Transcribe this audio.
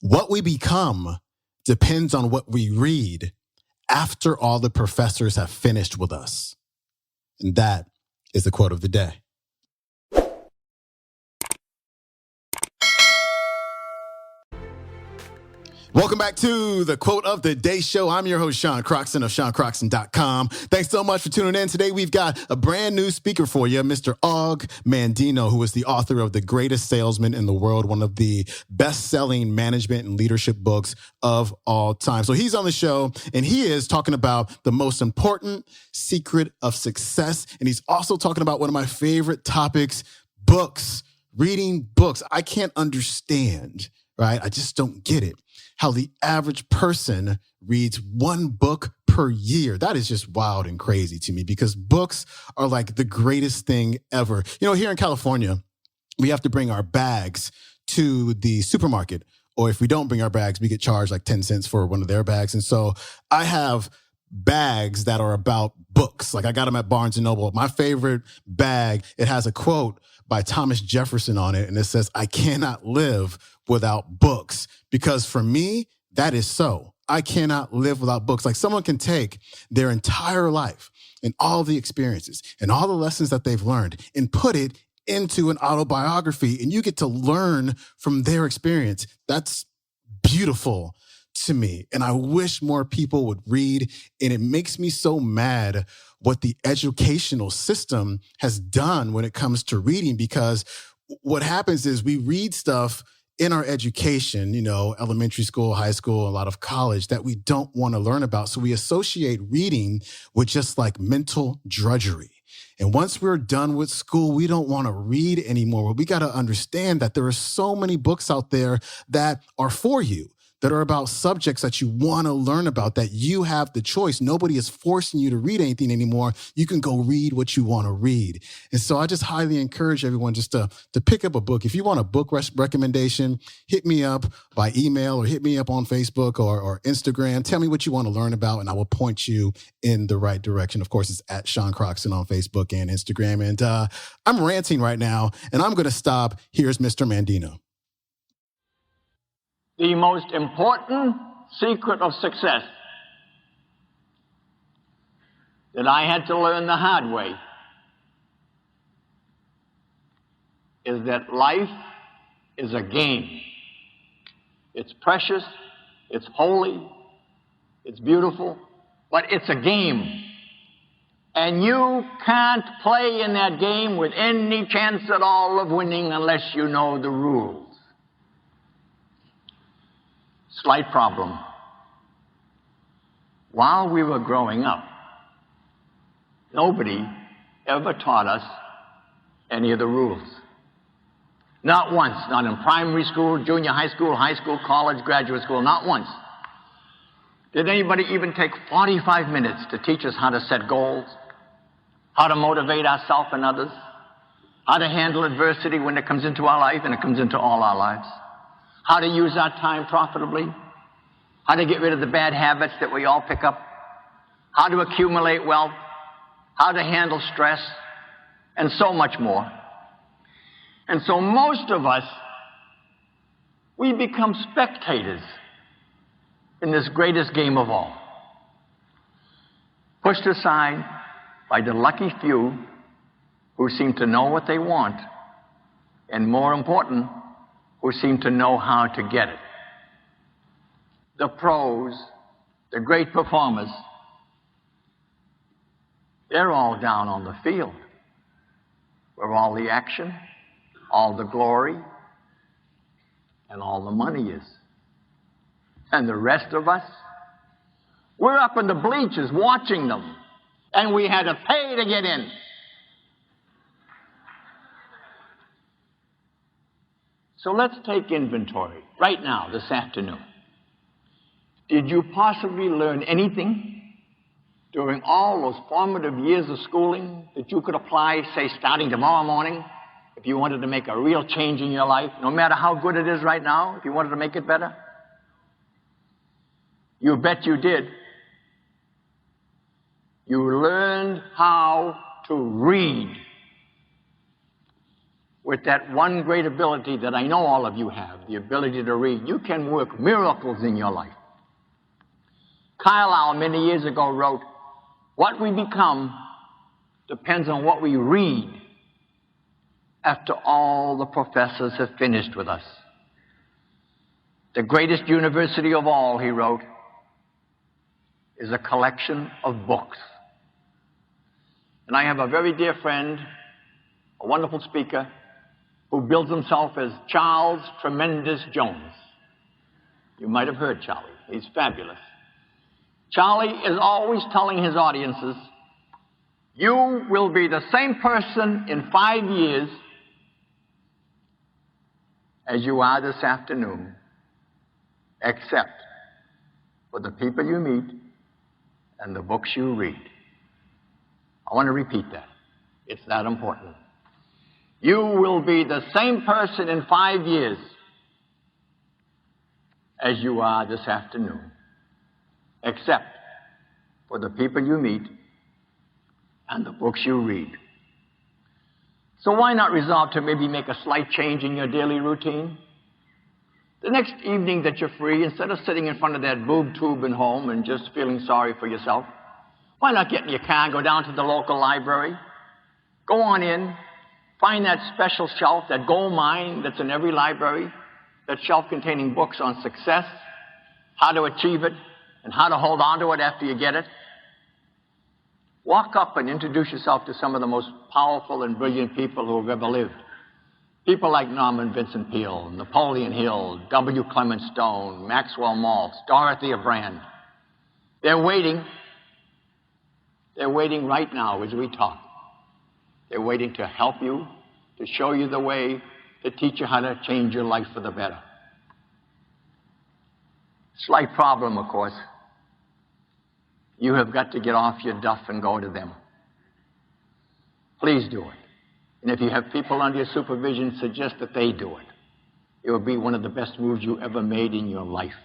What we become depends on what we read after all the professors have finished with us. And that is the quote of the day. Welcome back to the Quote of the Day show. I'm your host, Sean Croxton of SeanCroxton.com. Thanks so much for tuning in. Today, we've got a brand new speaker for you, Mr. Mandino, who is the author of The Greatest Salesman in the World, one of the best-selling management and leadership books of all time. So he's on the show, and he is talking about the most important secret of success. And he's also talking about one of my favorite topics, books, reading books. I can't understand, right? I just don't get it. How the average person reads one book per year. That is just wild and crazy to me because books are like the greatest thing ever. You know, here in California, we have to bring our bags to the supermarket. Or if we don't bring our bags, we get charged like 10 cents for one of their bags. And so I have bags that are about books. Like I got them at Barnes & Noble. My favorite bag, it has a quote by Thomas Jefferson on it. And it says, "I cannot live without books." Because for me, that is so. I cannot live without books. Like someone can take their entire life and all the experiences and all the lessons that they've learned and put it into an autobiography, and you get to learn from their experience. That's beautiful to me. And I wish more people would read. And it makes me so mad what the educational system has done when it comes to reading, because what happens is we read stuff in our education, you know, elementary school, high school, a lot of college that we don't want to learn about. So we associate reading with just like mental drudgery. And once we're done with school, we don't want to read anymore. But we got to understand that there are so many books out there that are for you, that are about subjects that you want to learn about, that you have the choice. Nobody is forcing you to read anything anymore. You can go read what you want to read. And so I just highly encourage everyone just to pick up a book. If you want a book recommendation, hit me up by email or hit me up on Facebook or Instagram. Tell me what you want to learn about, and I will point you in the right direction. Of course, it's at Sean Croxton on Facebook and Instagram. And I'm ranting right now, and I'm going to stop. Here's Mr. Mandino. The most important secret of success that I had to learn the hard way is that life is a game. It's precious, it's holy, it's beautiful, but it's a game. And you can't play in that game with any chance at all of winning unless you know the rules. Slight problem. While we were growing up, nobody ever taught us any of the rules. Not once. Not in primary school, junior high school, college, graduate school. Not once. Did anybody even take 45 minutes to teach us how to set goals, how to motivate ourselves and others, how to handle adversity when it comes into our life, and it comes into all our lives, how to use our time profitably, how to get rid of the bad habits that we all pick up, how to accumulate wealth, how to handle stress, and so much more. And so most of us, we become spectators in this greatest game of all, pushed aside by the lucky few who seem to know what they want, and more important, who seem to know how to get it. The pros, the great performers, they're all down on the field where all the action, all the glory, and all the money is. And the rest of us, we're up in the bleachers watching them, and we had to pay to get in. So let's take inventory right now, this afternoon. Did you possibly learn anything during all those formative years of schooling that you could apply, say, starting tomorrow morning, if you wanted to make a real change in your life, no matter how good it is right now, if you wanted to make it better? You bet you did. You learned how to read. with that one great ability that I know all of you have, the ability to read, you can work miracles in your life. Carlyle many years ago wrote, "What we become depends on what we read after all the professors have finished with us." The greatest university of all, he wrote, is a collection of books. And I have a very dear friend, a wonderful speaker, who bills himself as Charles Tremendous Jones. You might have heard Charlie. He's fabulous. Charlie is always telling his audiences, you will be the same person in 5 years as you are this afternoon, except for the people you meet and the books you read. I want to repeat that. It's that important. You will be the same person in 5 years as you are this afternoon, except for the people you meet and the books you read. So why not resolve to maybe make a slight change in your daily routine? The next evening that you're free, instead of sitting in front of that boob tube at home and just feeling sorry for yourself, why not get in your car and go down to the local library? Go on in, find that special shelf, that gold mine that's in every library, that shelf containing books on success, how to achieve it, and how to hold on to it after you get it. Walk up and introduce yourself to some of the most powerful and brilliant people who have ever lived. People like Norman Vincent Peale, Napoleon Hill, W. Clement Stone, Maxwell Maltz, Dorothea Brand. They're waiting. They're waiting right now as we talk. They're waiting to help you, to show you the way, to teach you how to change your life for the better. Slight problem, of course. You have got to get off your duff and go to them. Please do it. And if you have people under your supervision, suggest that they do it. It will be one of the best moves you ever made in your life.